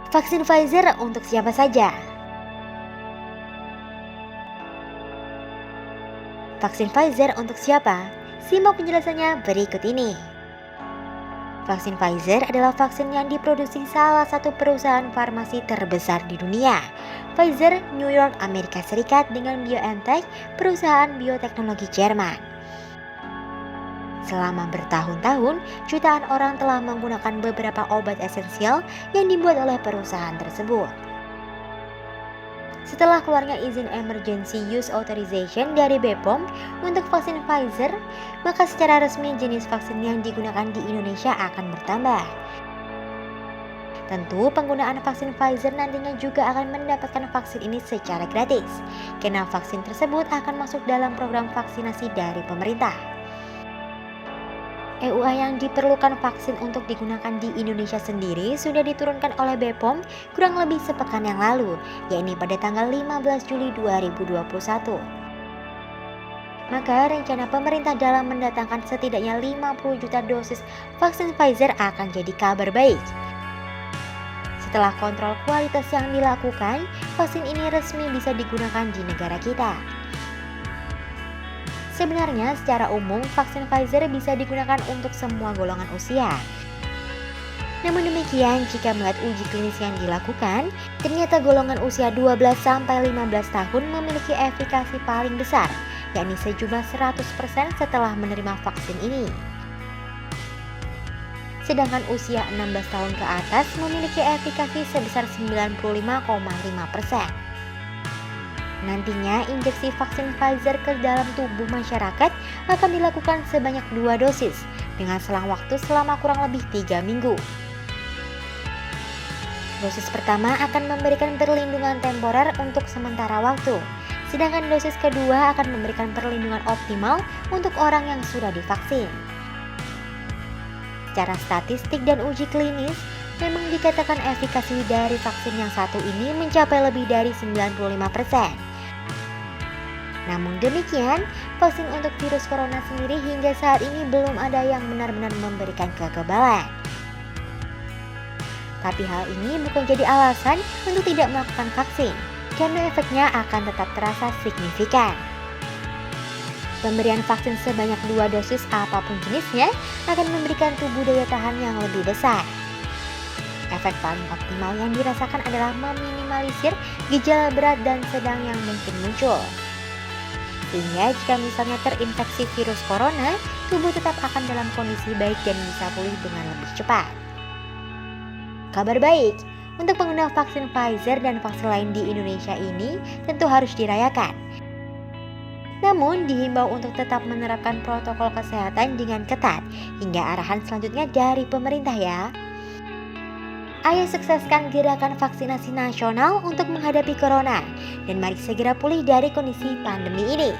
Vaksin Pfizer untuk siapa saja? Vaksin Pfizer untuk siapa? Simak penjelasannya berikut ini. Vaksin Pfizer adalah vaksin yang diproduksi salah satu perusahaan farmasi terbesar di dunia, Pfizer New York, Amerika Serikat, dengan BioNTech, perusahaan bioteknologi Jerman. Selama bertahun-tahun, jutaan orang telah menggunakan beberapa obat esensial yang dibuat oleh perusahaan tersebut. Setelah keluarnya izin Emergency Use Authorization dari BPOM untuk vaksin Pfizer, maka secara resmi jenis vaksin yang digunakan di Indonesia akan bertambah. Tentu penggunaan vaksin Pfizer nantinya juga akan mendapatkan vaksin ini secara gratis, karena vaksin tersebut akan masuk dalam program vaksinasi dari pemerintah. EUA yang diperlukan vaksin untuk digunakan di Indonesia sendiri sudah diturunkan oleh BPOM kurang lebih sepekan yang lalu, yakni pada tanggal 15 Juli 2021. Maka rencana pemerintah dalam mendatangkan setidaknya 50 juta dosis vaksin Pfizer akan jadi kabar baik. Setelah kontrol kualitas yang dilakukan, vaksin ini resmi bisa digunakan di negara kita. Sebenarnya secara umum vaksin Pfizer bisa digunakan untuk semua golongan usia. Namun demikian, jika melihat uji klinis yang dilakukan, ternyata golongan usia 12-15 tahun memiliki efikasi paling besar, yakni sejumlah 100% setelah menerima vaksin ini. Sedangkan usia 16 tahun ke atas memiliki efikasi sebesar 95,5%. Nantinya injeksi vaksin Pfizer ke dalam tubuh masyarakat akan dilakukan sebanyak 2 dosis dengan selang waktu selama kurang lebih 3 minggu. Dosis pertama akan memberikan perlindungan temporer untuk sementara waktu, sedangkan dosis kedua akan memberikan perlindungan optimal untuk orang yang sudah divaksin. Secara statistik dan uji klinis, memang dikatakan efikasi dari vaksin yang satu ini mencapai lebih dari 95%. Namun demikian, vaksin untuk virus corona sendiri hingga saat ini belum ada yang benar-benar memberikan kekebalan. Tapi hal ini bukan jadi alasan untuk tidak melakukan vaksin, karena efeknya akan tetap terasa signifikan. Pemberian vaksin sebanyak 2 dosis apapun jenisnya akan memberikan tubuh daya tahan yang lebih besar. Efek paling optimal yang dirasakan adalah meminimalisir gejala berat dan sedang yang mungkin muncul. Sehingga jika misalnya terinfeksi virus corona, tubuh tetap akan dalam kondisi baik dan bisa pulih dengan lebih cepat. Kabar baik, untuk pengguna vaksin Pfizer dan vaksin lain di Indonesia ini tentu harus dirayakan. Namun dihimbau untuk tetap menerapkan protokol kesehatan dengan ketat hingga arahan selanjutnya dari pemerintah ya. Ayo sukseskan gerakan vaksinasi nasional untuk menghadapi corona dan mari segera pulih dari kondisi pandemi ini.